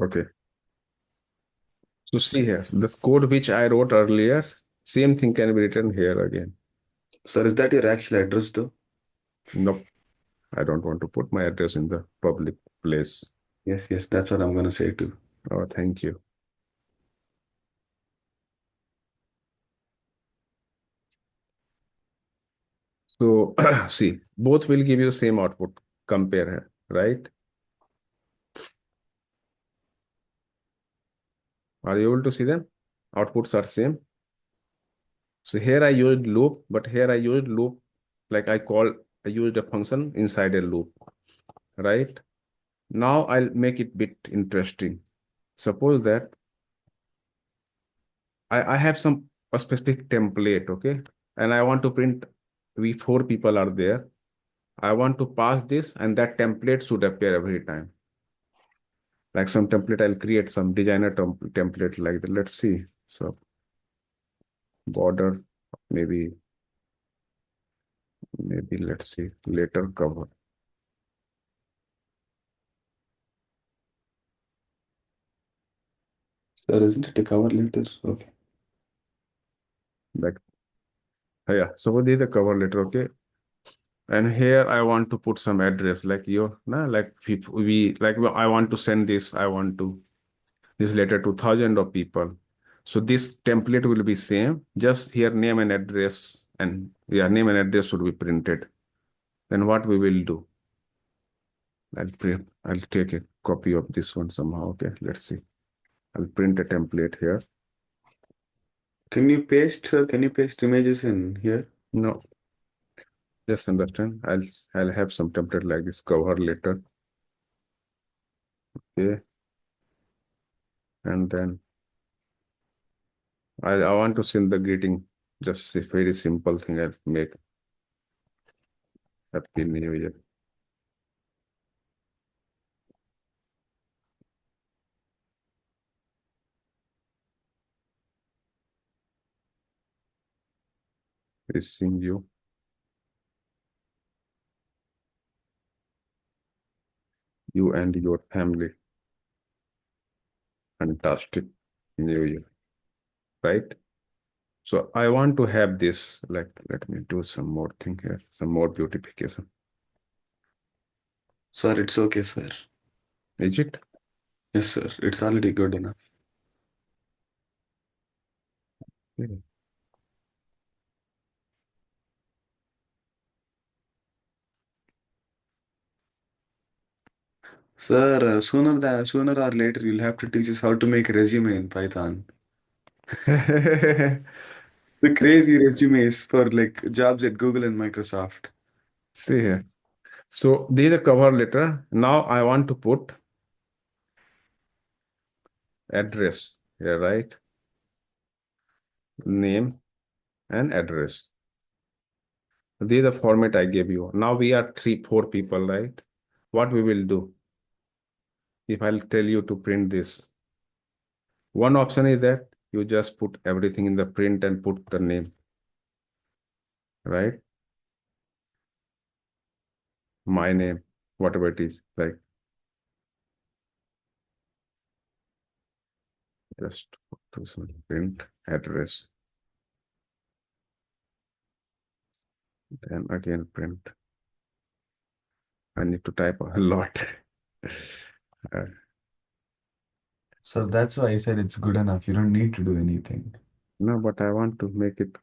Okay. So see here, this code which I wrote earlier, same thing can be written here again. Sir, is that your actual address though? Nope, I don't want to put my address in the public place. Yes, that's what I'm gonna say too. Oh, thank you. So see, both will give you same output. Compare here, right? Are you able to see them? Outputs are same. So here I used loop, but here I used loop like I used a function inside a loop, right? Now I'll make it bit interesting. Suppose that I have a specific template, okay? And I want to print we four people are there. I want to pass this and that template should appear every time. Like some template, I'll create some designer template like that. Let's see. So border, maybe let's see, later cover. Sir, isn't it a cover letter? Okay. Like yeah, so this is the cover letter, okay? And here I want to put some address like your nah, like we like I want to send this, I want to this letter to thousands of people. So this template will be same, just here name and address, and yeah, name and address should be printed. Then what we will do? I'll take a copy of this one somehow. Okay, let's see. I'll print a template here. Can you paste, sir? Can you paste images in here? No, just understand. I'll have some template like this cover letter. Okay, and then I want to send the greeting. Just a very simple thing. I'll make Happy New Year. Wishing you and your family fantastic New Year, right? So I want to have this, like, let me do some more thing here, some more beautification. Sir, it's okay, sir. Is it? Yes, sir. It's already good enough. Yeah. Sir, sooner or later you'll have to teach us how to make a resume in Python. The crazy resumes for like jobs at Google and Microsoft. See here. So this is the cover letter. Now I want to put address here, right? Name and address. This is the format I gave you. Now we are four people, right? What we will do? If I'll tell you to print this, one option is that you just put everything in the print and put the name, right? My name, whatever it is, like just put this one, print address, then again print. I need to type a lot. Uh, So that's why I said it's good enough. You don't need to do anything. no, but I want to make it,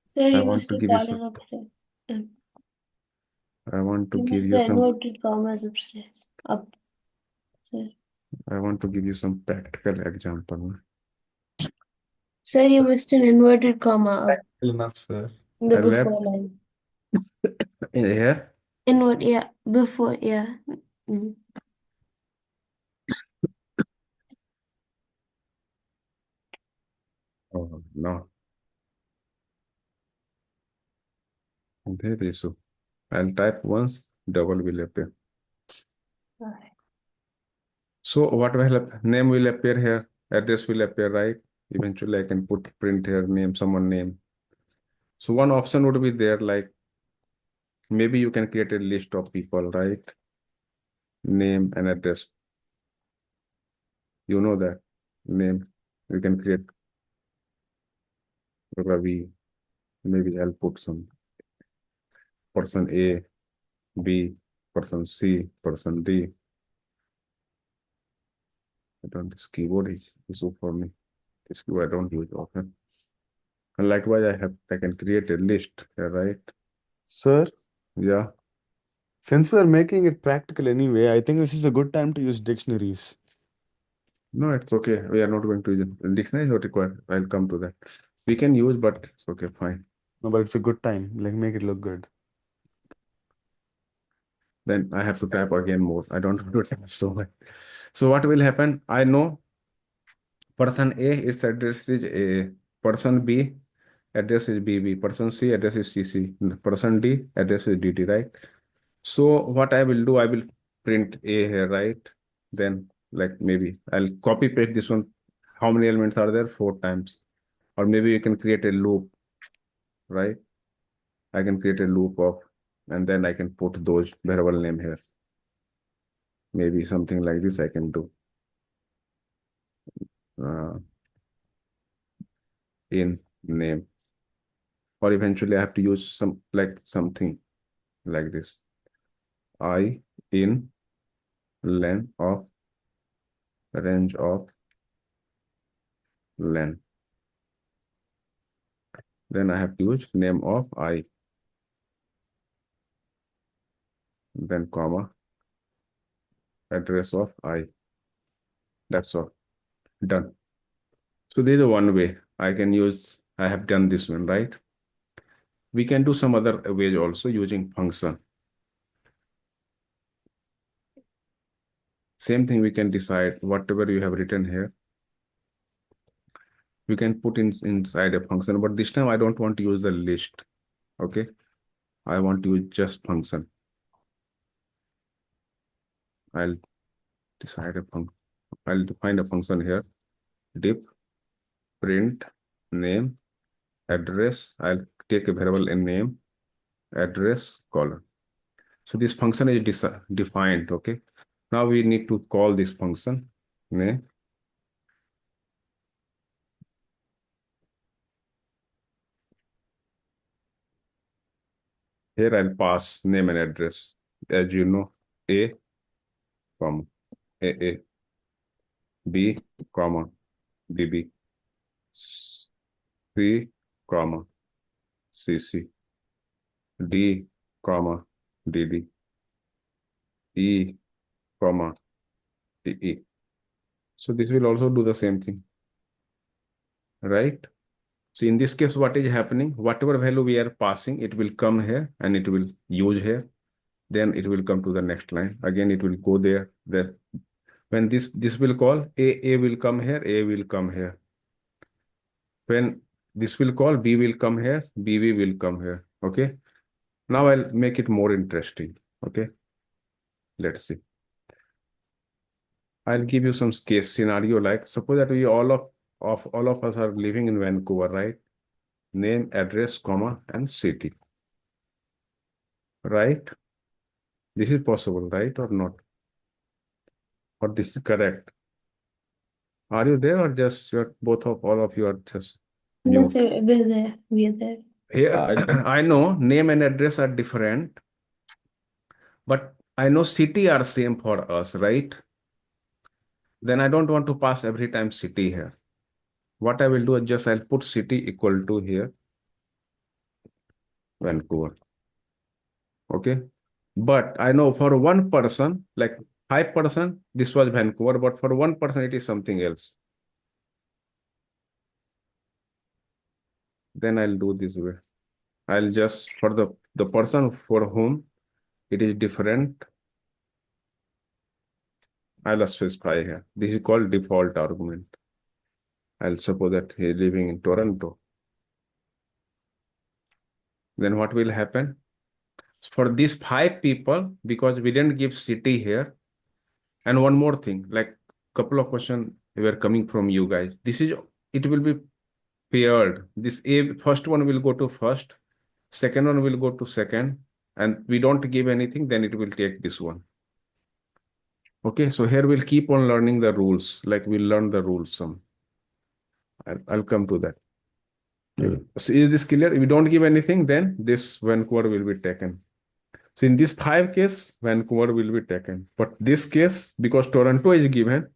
Sir, I you want must to be give you calling some, upstairs. Uh, I want to You give must you the some, inverted commas upstairs. Up, sir. I want to give you some practical example. Sir, you missed an inverted comma up Enough, sir. in the I left before line. here. Invert, yeah. Before, yeah. Mm. Oh, no, there is. So I'll type once, double will appear. Alright. So what will happen? Name will appear here, address will appear, right? Eventually I can put print here, name, someone name. So one option would be there, like maybe you can create a list of people, right? Name and address. You know that name. We can create Ravi. Maybe I'll put some person A, B, person C, person D. I don't, this keyboard is so for me. This keyboard I don't use often. And likewise, I can create a list here, right? Sir, Yeah. since we are making it practical anyway, I think this is a good time to use dictionaries. No, it's okay. We are not going to use it. Dictionary is not required. I'll come to that. We can use, but it's okay, fine. No, but it's a good time. Like, make it look good. Then I have to type again more. I don't want to type so much. So what will happen? I know person A, its address is A. Person B, address is BB. Person C, address is CC. Person D, address is DT, right? So what I will do, I will print A here, right? Then like maybe I'll copy paste this one. How many elements are there? 4 times. Or maybe you can create a loop, right? I can create a loop of, and then I can put those variable name here. Maybe something like this I can do. Uh, in name. Or eventually I have to use something like this. I in len of range of len. Then I have to use name of I. Then comma address of I. That's all. Done. So there's a one way I can use. I have done this one, right? We can do some other ways also using function. Same thing, we can decide whatever you have written here. We can put inside a function, but this time I don't want to use the list. Okay. I want to use just function. I'll decide a function. I'll define a function here. Diff print name address. I'll take a variable in name address colon. So this function is defined. Okay. Now we need to call this function name. Here I'll pass name and address. As you know, A, comma, A, B, comma, BB, C, comma, CC, D, comma, DD, E, comma, DE. So this will also do the same thing, right? So in this case, what is happening? Whatever value we are passing, it will come here and it will use here. Then it will come to the next line. Again, it will go there. There. When this will call, A will come here, A will come here. When this will call, B will come here, BB will come here. Okay. Now I'll make it more interesting. Okay. Let's see. I'll give you some case scenario, like suppose that we all of us are living in Vancouver, right? Name, address, comma, and city. Right? This is possible, right? Or not? Or this is correct? Are you there, or just you're both of all of you are just No, mute? sir, we're there. We're there. Here, I don't. I know name and address are different, but I know city are same for us, right? Then I don't want to pass every time city here. What I will do is just I'll put city equal to here, Vancouver. Okay. But I know for one person, like 5%, this was Vancouver, but for one person, it is something else. Then I'll do this way. I'll just, for the person for whom it is different, I'll specify here. This is called default argument. I'll suppose that he is living in Toronto. Then what will happen? For these 5 people, because we didn't give city here, and one more thing, like couple of questions were coming from you guys. It will be paired. This A first one will go to first, second one will go to second, and we don't give anything, then it will take this one. Okay, so here we'll keep on learning the rules, like we'll learn the rules some. I'll come to that. So is this clear? If we don't give anything, then this Vancouver will be taken. So in this 5 case, Vancouver will be taken. But this case, because Toronto is given,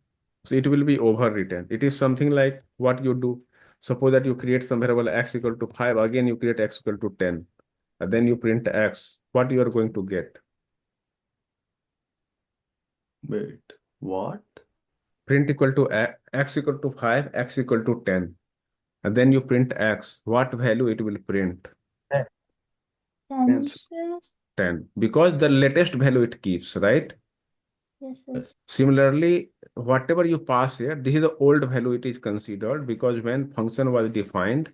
so it will be overwritten. It is something like what you do. Suppose that you create some variable x equal to 5. Again, you create x equal to 10. And then you print x. What you are going to get? Wait, what? Print equal to x equal to 5, x equal to 10. And then you print x. What value it will print? 10. 10, Yes. sir. 10. Because the latest value it keeps, right? Yes, sir. Yes. Similarly, whatever you pass here, this is the old value it is considered because when function was defined,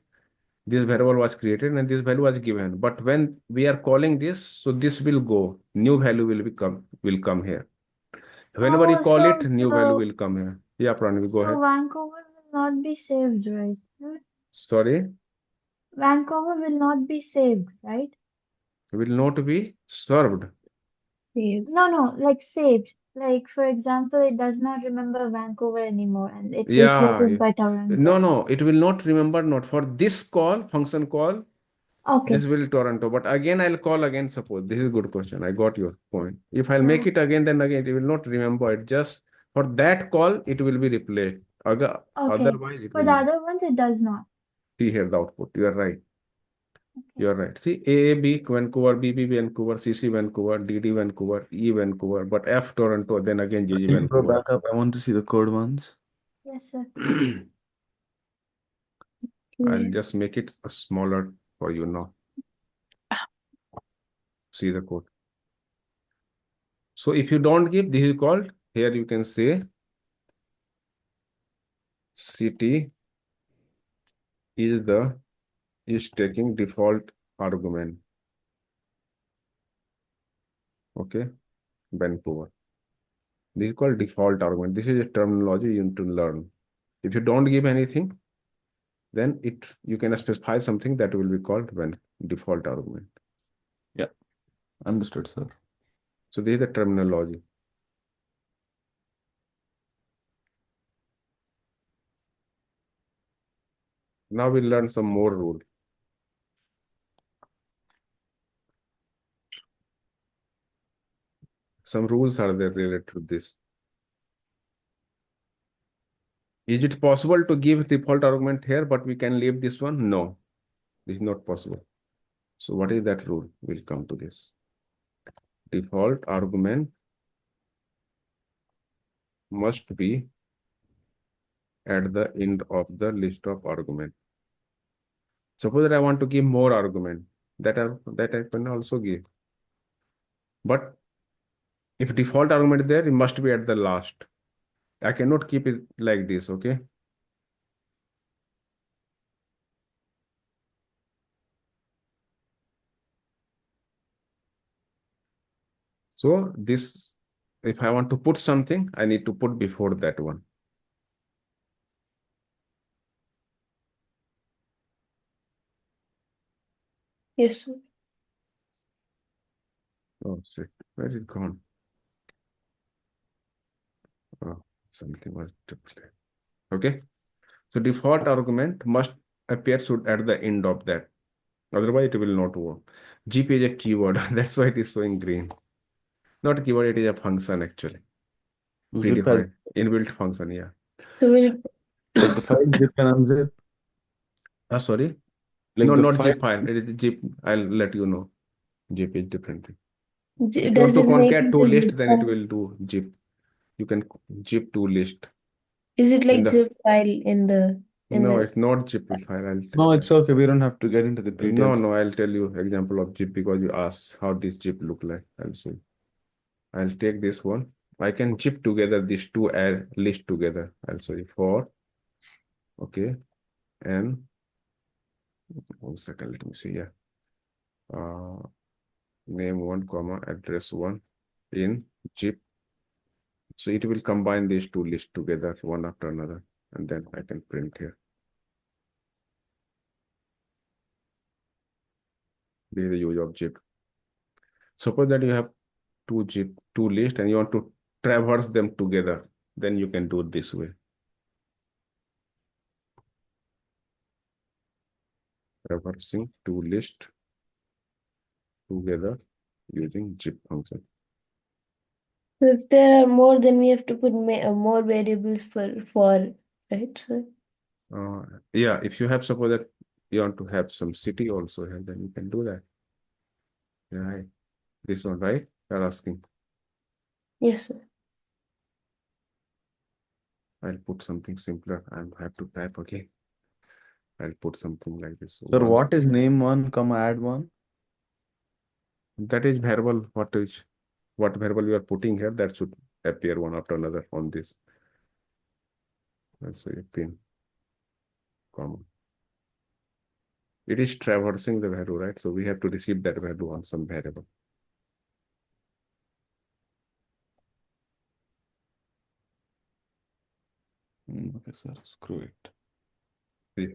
this variable was created and this value was given. But when we are calling this, so this will go. New value will come here. Whenever you Oh, call it, so new value will come here. Yeah, Pranav, go ahead. Vancouver will not be saved, right? Sorry, Vancouver will not be saved, right? will not be served. No, like saved. Like, for example, it does not remember Vancouver anymore and it Yeah. replaces by Toronto. No, it will not remember not for this call, function call. This Okay, will Toronto, but again I'll call again. Suppose this is a good question. I got your point. If I'll make yeah, it again, then again it will not remember it. Just for that call, it will be replaced. okay. Otherwise, it For will the not. other ones, it does not. See here the output. You are right. Okay. You are right. See A, Vancouver, B, Vancouver, CC, Vancouver, D, Vancouver, E, Vancouver, but F, Toronto, then again Can GG, you go Vancouver. back up? I want to see the code ones. Yes, sir. I'll just make it smaller for you now. See the code. So if you don't give, this is called, here you can say city is taking default argument. Okay, Vancouver. This is called default argument. This is a terminology you need to learn. If you don't give anything, then you can specify something that will be called when default argument. Yeah, understood, sir. So this is the terminology. Now we'll learn some more rule. Some rules are there related to this. Is it possible to give default argument here, but we can leave this one? No, this is not possible. So what is that rule? We'll come to this. Default argument must be at the end of the list of argument. Suppose that I want to give more argument, that I can also give. But if default argument there, it must be at the last. I cannot keep it like this, okay? So this, if I want to put something, I need to put before that one. Yes, sir. Oh, shit. Where is it gone? Oh, something was duplicate. Okay. So default argument must appear should at the end of that. Otherwise, it will not work. GP is a keyword. That's why it is showing green. Not a keyword, it is a function actually. Zip as Predefined. Inbuilt function, yeah. So will like the file zip and unzip. Sorry. Like No, the not file. zip file. It is zip. I'll let you know. Zip is different thing. If you want does to it make concat it to a list, zip then it file? will do zip. You can zip to list. Is it In like the zip file in No, the it's not zip file. No, it's okay. We don't have to get into the details. No, I'll tell you example of zip because you asked how does zip look like. I'll show you. I'll take this one. I can zip together these two list together. I'll show you for okay. And 1 second, let me see. Yeah. Uh, name one, comma, address one in zip. So it will combine these two lists together one after another, and then I can print here. This is the use of zip. Suppose that you have two lists and you want to traverse them together. Then you can do it this way. Traversing two lists together using zip function. So if there are more, then we have to put more variables for, right? So Yeah, if you have, suppose that you want to have some city also here, then you can do that. Yeah, this one, right? You're asking. yes, sir. I'll put something simpler. I have to type again. I'll put something like this. Sir, One. what is name one, comma add one? That is variable. What variable you are putting here, that should appear one after another on this. Let's say pin, comma. It is traversing the value, right? So we have to receive that value on some variable. Okay, sir, screw it. See.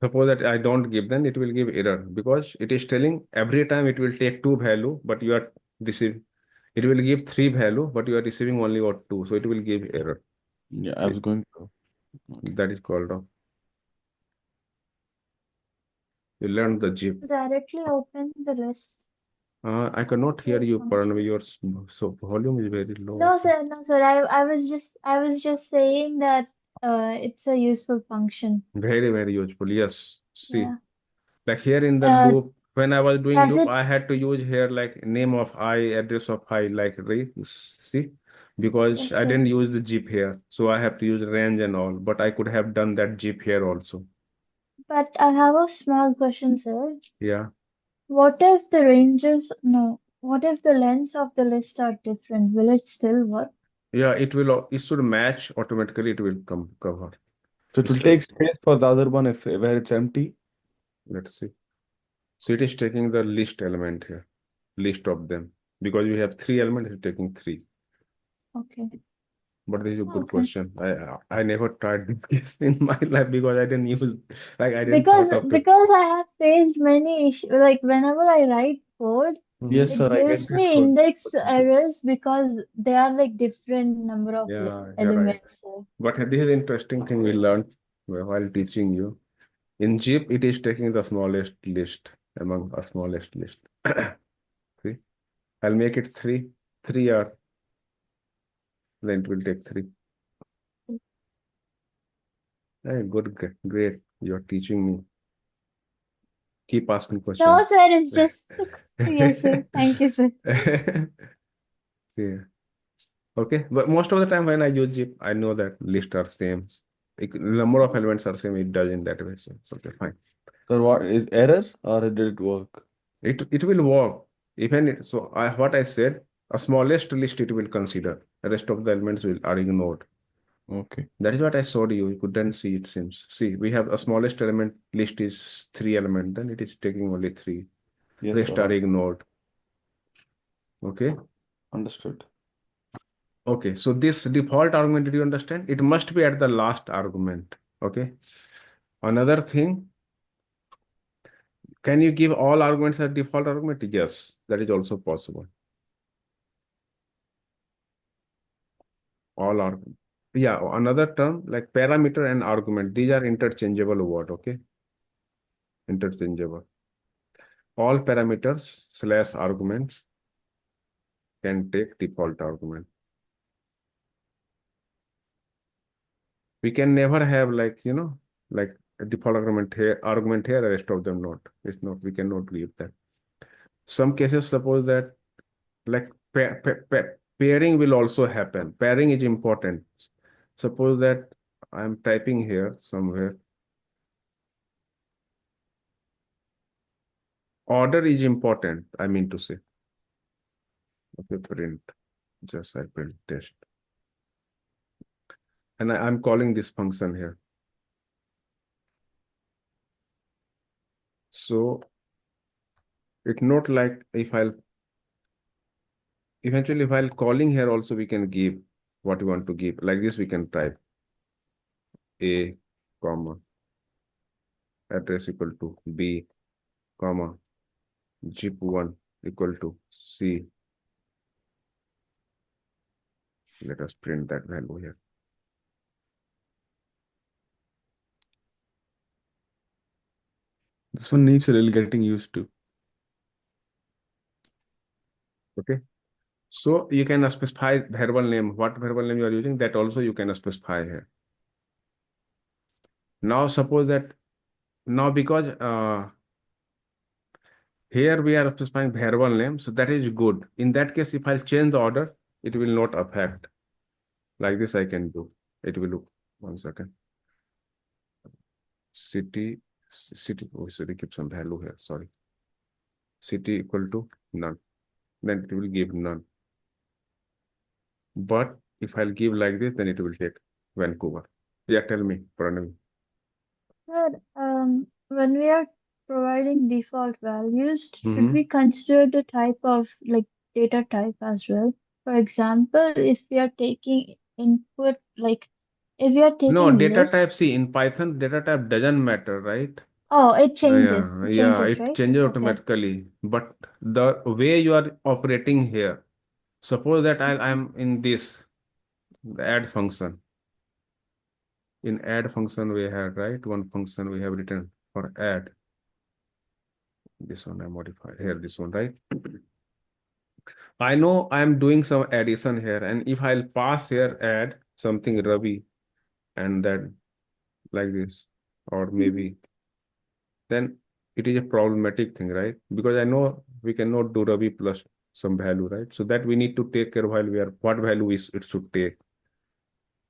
Suppose that I don't give, then it will give error because it is telling every time it will take two value, but you are receiving. It will give three value, but you are receiving only what two. So it will give error. Yeah, I See, was going to. Okay. that is called off. You learn the zip. Directly open the list. I cannot hear you, Function. Paranav. Your so volume is very low. No, sir, no, sir. I was just saying that it's a useful function. Very, very useful. Yes. See, Yeah. like here in the Uh, loop, when I was doing does loop, it? I had to use here like name of I, address of I, like see, because Yes, I sir. didn't use the zip here, so I have to use range and all. But I could have done that zip here also. But I have a small question, sir. Yeah, What if the ranges? No. What if the lengths of the list are different? Will it still work? yeah. It will. It should match automatically. It will come cover. So it will It's take space for the other one if where it's empty. let's see. So it is taking the list element here, list of them, because we have three elements. It's taking three. Okay. But this is a good Okay. question. I never tried this in my life because I didn't use I didn't Because thought of it. because I have faced many issues. Like whenever I write code, Yes, Mhm. it sir, I get gives that. me index errors because they are like different number of Yeah, you're right. elements. So But this is interesting thing we learned while teaching you. In Jeep, it is taking the smallest list among a smallest list. See, I'll make it three. Three are then it will take three. Hey, good, great. You're teaching me. Keep asking no, questions. sir, it's just yes, sir. Thank you, sir. Yeah. Okay, but most of the time when I use zip, I know that list are same. Number of elements are same. It does in that way, so it's okay, fine. Sir, what is error or did it work? It will work even so. What I said, a smallest list it will consider. The rest of the elements will are ignored. Okay. That is what I showed you. You couldn't see it seems. See, we have a smallest element list is three element. Then it is taking only three. Yes, Rest are sir. ignored. Okay. Understood. Okay, so this default argument, did you understand? It must be at the last argument. Okay. Another thing, can you give all arguments as default argument? Yes, that is also possible. All argument. Yeah, another term like parameter and argument. These are interchangeable word. Okay, interchangeable. All parameters slash arguments can take default argument. We can never have like a default argument here, the rest of them not. It's not. We cannot leave that. Some cases suppose that like pairing will also happen. Pairing is important. Suppose that I'm typing here somewhere. Order is important, I mean to say. Okay, print. Just I print test. And I'm calling this function here. So it's not like if I'll eventually while calling here also we can give what we want to give. Like this we can type A, comma, address equal to B, comma, zip1 equal to C. Let us print that value here. This one needs a little getting used to. Okay. So you can specify variable name. What variable name you are using, that also you can specify here. Now suppose that because here we are specifying variable name, so that is good. In that case, if I change the order, it will not affect. Like this, I can do. It will look 1 second. City. Oh, so we keep some value here. Sorry. City equal to none. Then it will give none. But if I'll give like this, then it will take Vancouver. Yeah, tell me, Pranam. Sir, when we are providing default values, should Mm-hmm. we consider the type of like data type as well? For example, if we are taking input, like if we are No, taking data type, list, see, in Python, data type doesn't matter, right? oh, it changes. Yeah, It yeah, changes, it right? changes Okay. automatically. But the way you are operating here, suppose that I'm in this, the add function. In add function we had, right? One function we have written for add. This one I modified here, this one, right? I know I'm doing some addition here, and if I'll pass here add something Ravi and then like this, or Mhm. maybe then it is a problematic thing, right? Because I know we cannot do Ravi plus some value, right? So that we need to take care while we are what value is it should take.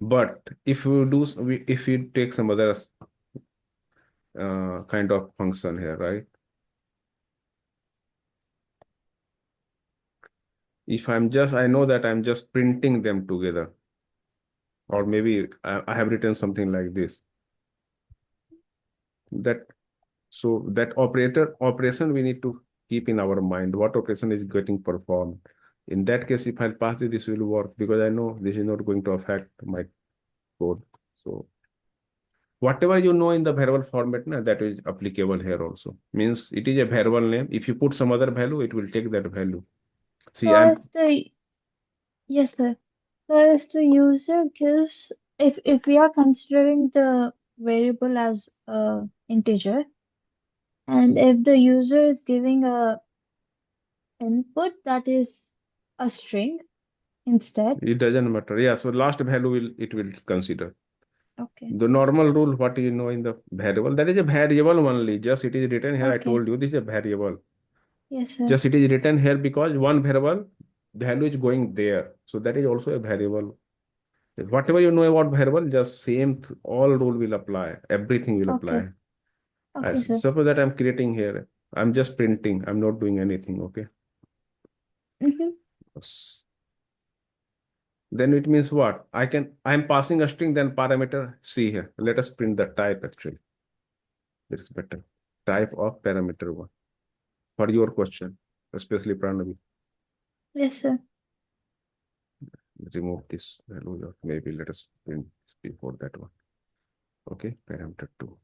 But if we do, if we take some other kind of function here, right? If I know that I'm just printing them together, or maybe I have written something like this. That so that operation we need to keep in our mind. What operation is getting performed? In that case, if I pass it, this will work because I know this is not going to affect my code. So whatever you know in the variable format, that is applicable here also. Means it is a variable name. If you put some other value, it will take that value. See, So I'm if the yes, sir. So if the user gives, if we are considering the variable as a integer, and if the user is giving a input that is a string instead, it doesn't matter. Yeah, so last value will consider. okay, The normal rule, what you know in the variable, that is a variable only. Just it is written here. I okay, told you this is a variable. yes, sir, Just it is written here because one variable value is going there. So that is also a variable. Whatever you know about variable, just same all rule will apply. Everything will okay, apply. okay, As sir. suppose that I'm creating here. I'm just printing. I'm not doing anything. Okay. Mm-hmm. Yes. Then it means what? I'm passing a string, then parameter. See here. Let us print the type actually. It's better. Type of parameter one. For your question, especially Pranavi. Yes, sir. Remove this value. Maybe let us print before that one. Okay, parameter 2.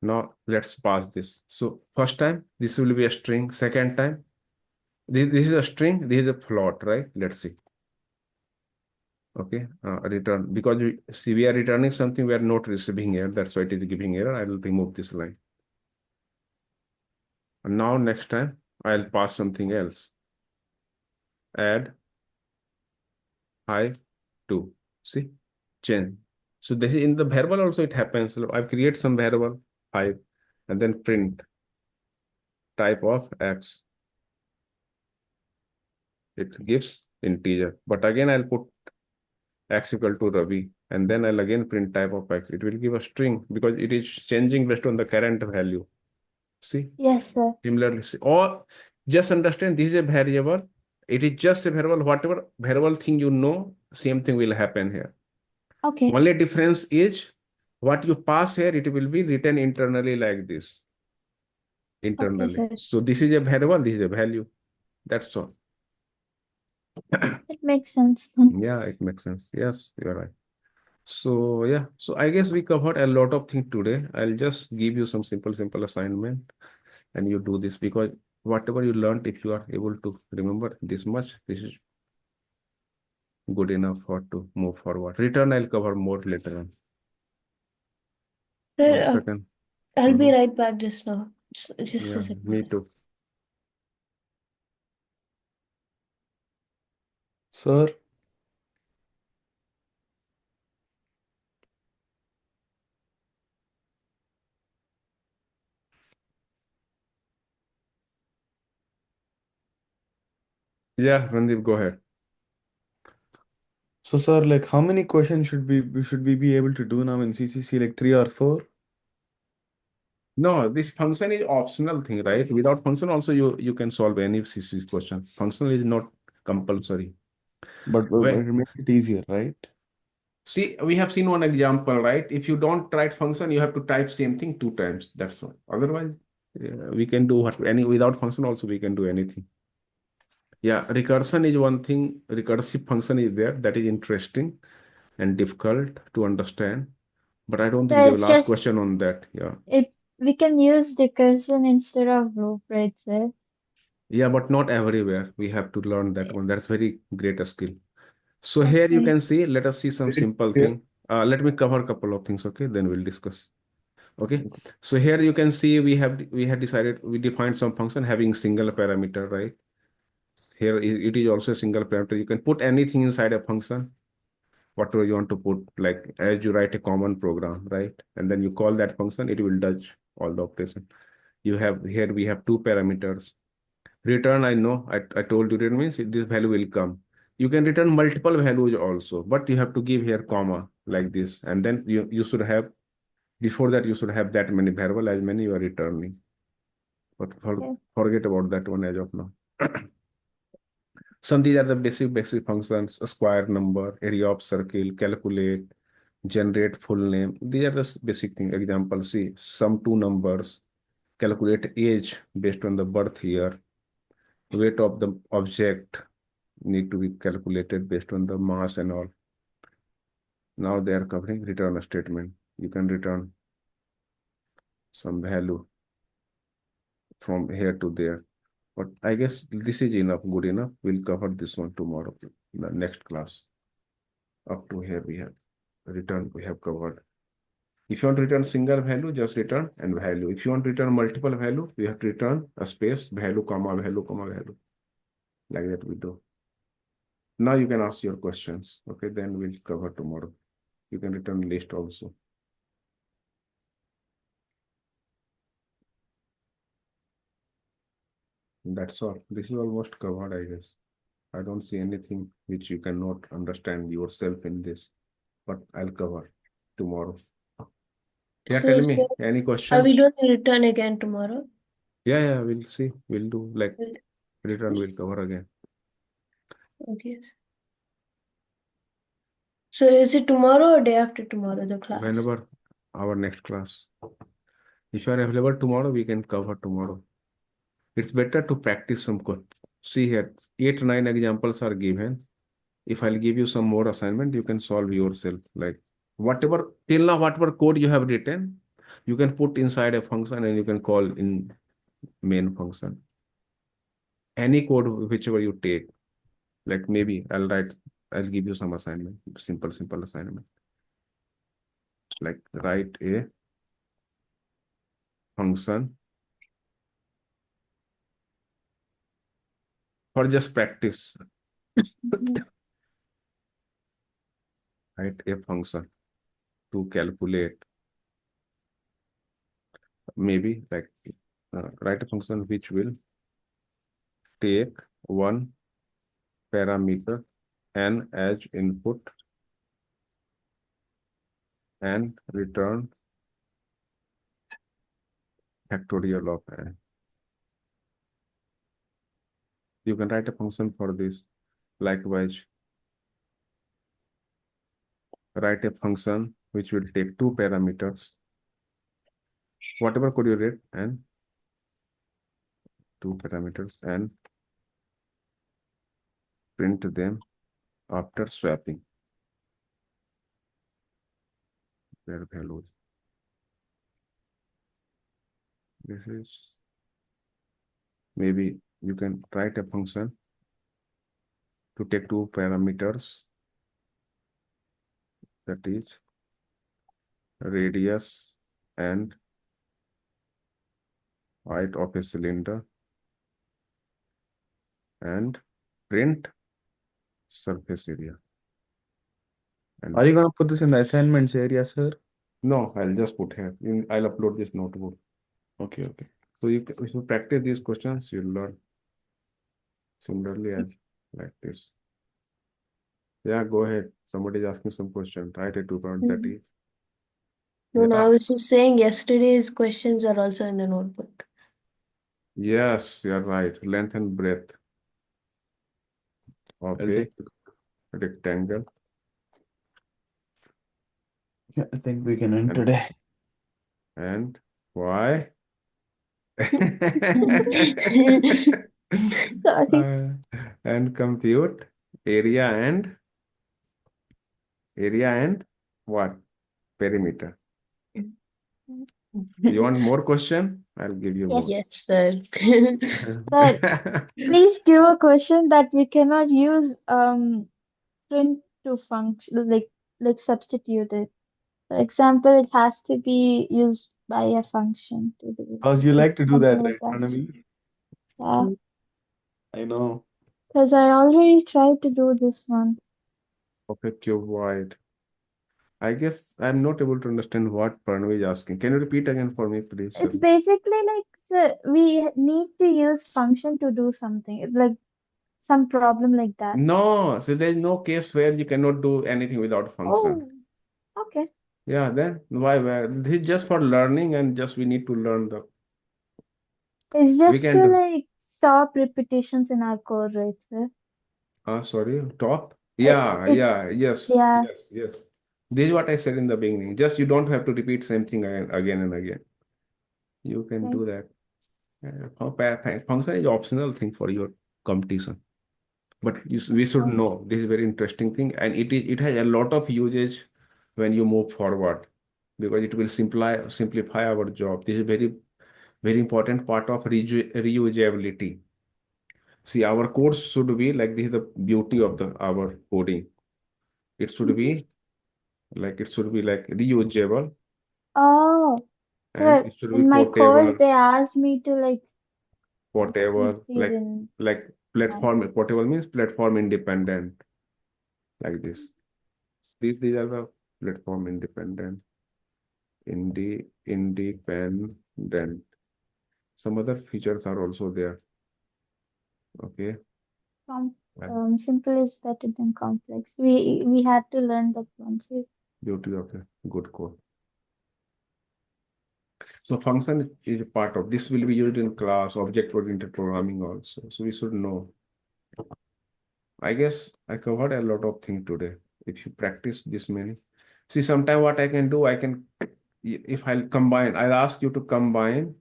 Now let's pass this. So first time, this will be a string. Second time, this is a string. This is a float, right? Let's see. Okay, return. Because we see we are returning something we are not receiving error. That's why it is giving error. I will remove this line. And now next time, I'll pass something else. Add hi to. See, change. So this is in the variable also it happens. So I create some variable 5 and then print type of x. It gives integer. But again, I'll put x equal to Ravi and then I'll again print type of x. It will give a string because it is changing based on the current value. See, Yes, sir. similarly, or just understand this is a variable. It is just a variable. Whatever variable thing you know, same thing will happen here. Okay, Only difference is what you pass here, it will be written internally like this. okay, Internally. sir. So this is a variable, this is a value. That's all. It makes sense. Yeah, it makes sense. Yes, you're right. So yeah, so I guess we covered a lot of things today. I'll just give you some simple assignment and you do this because whatever you learned, if you are able to remember this much, this is good enough for to move forward. Return, I'll cover more later on. Sir, 1 second. I'll be Mhm. right back just now. Just a Yeah, second. me too. Sir, Yeah, Randeep, go ahead. so sir, like how many questions should we be able to do now in CCC? Like 3 or 4? No, this function is optional thing, right? Without function also you can solve any CC question. Function is not compulsory. But Well, it makes it easier, right? see, we have seen one example, right? If you don't write function, you have to type same thing 2 times. That's all. Otherwise, yeah, we can do what any without function also we can do anything. Yeah, recursion is one thing. Recursive function is there. That is interesting and difficult to understand. But I don't think So they it's will ask just question on that. Yeah. it we can use recursion instead of loop, right, sir? Yeah, but not everywhere. We have to learn that one. That's very great a skill. So here you Okay. can see, let us see some Very simple clear. thing. Let me cover a couple of things, okay? Then we'll discuss. Okay. So here you can see we have decided we defined some function having single parameter, right? Here it is also a single parameter. You can put anything inside a function, whatever you want to put, like as you write a common program, right? And then you call that function, it will does all the operation. You have here we have two parameters. Return, I know, I told you return means this value will come. You can return multiple values also, but you have to give here comma like this. And then you should have, before that, you should have that many variable as many you are returning. But Okay. forget about that one as of now. Some these are the basic functions: a square number, area of circle, calculate, generate full name. These are the basic thing. Example, see, sum two numbers, calculate age based on the birth year, weight of the object need to be calculated based on the mass and all. Now they are covering return a statement. You can return some value from here to there. But I guess this is enough, good enough. We'll cover this one tomorrow, in the next class. Up to here we have return, we have covered. If you want to return single value, just return and value. If you want to return multiple value, you have to return a space, value, comma, value, comma, value. Like that we do. Now you can ask your questions. Okay, then we'll cover tomorrow. You can return list also. That's all. This is almost covered, I guess. I don't see anything which you cannot understand yourself in this, but I'll cover tomorrow. Yeah, So, tell sir, me, any are question? we doing a return again tomorrow? Yeah, we'll see. We'll do like Will- return, we'll cover again. Okay. So is it tomorrow or day after tomorrow, the class? Whenever our next class. If you are available tomorrow, we can cover tomorrow. It's better to practice some code. See here, 8, 9 examples are given. If I'll give you some more assignment, you can solve yourself. Like whatever till now, whatever code you have written, you can put inside a function and you can call in main function. Any code whichever you take. Like maybe I'll give you some assignment, simple assignment. Like write a function for just practice. Mhm. Write a function to calculate, maybe like write a function which will take one parameter n as input and return factorial of n. You can write a function for this. Likewise, write a function which will take two parameters, whatever could you read, and two parameters and print them after swapping their values. This is maybe you can write a function to take two parameters, that is radius and height of a cylinder, and print surface area. And Are you gonna put this in the assignments area, sir? no, I'll just put here. I'll upload this notebook. Okay, okay. So if you practice these questions, you'll learn similarly as like this. Yeah, go ahead. Somebody is asking some question. Write a 2.30. No, no, I Yeah. was just saying yesterday's questions are also in the notebook. Yes, you're right. Length and breadth of I'll a take it. rectangle Yeah, I think we can end and today. and why? Sorry. Uh, and compute area and what? Perimeter. You want more question? I'll give you more. Yes, Yes. sir. Sir, please give a question that we cannot use print to function like substitute it. For example, it has to be used by a function to do Because you like like to do something that, like right, that. Pranavi? Yeah, I know. because I already tried to do this one. Of a cuboid. I guess I'm not able to understand what Pranav is asking. Can you repeat again for me, please, It's sir? basically like we need to use function to do something. It's like some problem like that. No, so there's no case where you cannot do anything without function. Oh, okay. Yeah, then why? This is just for learning, and just we need to learn the. It's We just can to do. like stop repetitions in our code, right, sir? Sorry, top. It, Yeah, it yeah, yes, yeah, yes, yes. This is what I said in the beginning. Just you don't have to repeat same thing again and again. You can okay. do that. Function is optional thing for your competition. But we should Okay. know this is very interesting thing, and it has a lot of usage when you move forward because it will simplify our job. This is very important part of reusability. See, our course should be like this is the beauty of the our coding. It should Mhm. be like reusable, Oh, and sir, it should be in my course portable, they asked me to like keep portable, these like in like mind. platform portable means platform independent, like this. These are the platform independent. Independent. Some other features are also there. Okay. Com And Simple is better than complex. We had to learn that once. beauty of a good code. So function is a part of this will be used in class, object-oriented programming also. So we should know. I guess I covered a lot of things today. If you practice this many. See, sometime what I can do, if I'll combine, I'll ask you to combine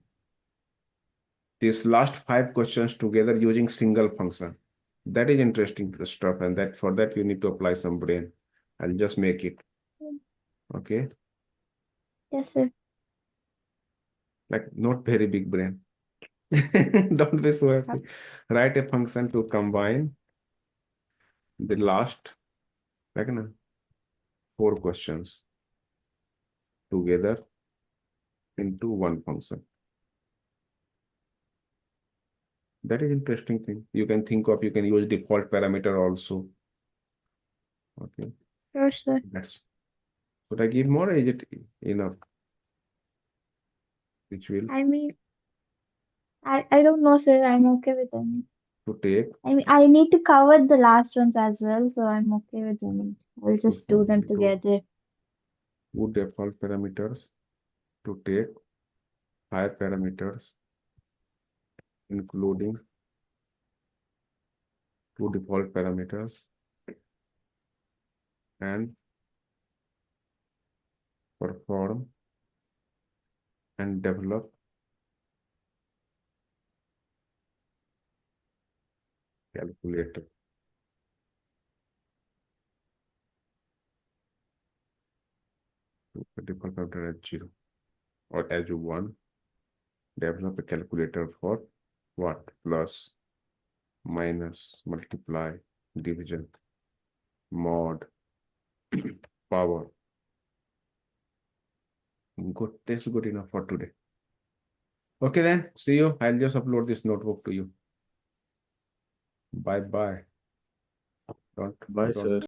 these last 5 questions together using single function. That is interesting stuff, and that for that you need to apply some brain. I'll just make it. Okay. Yes, sir. Like not very big brain. Don't be so happy. Write a function to combine the last like 4 questions together into one function. That is interesting thing. You can think of, you can use default parameter also. Okay. Sure, sir. That's should I give more or is it enough? Which will I mean, I don't know, sir. I'm okay with them. to take I mean, I need to cover the last ones as well, so I'm okay with them. I'll to, just do them to together. two default parameters to take 5 parameters, including two default parameters and perform and develop calculator. To the default parameter as 0 or as 1, develop a calculator for what? Plus, minus, multiply, division, mod, power. Good. That's good enough for today. Okay then. See you. I'll just upload this notebook to you. Bye bye. Don't Bye, don't sir.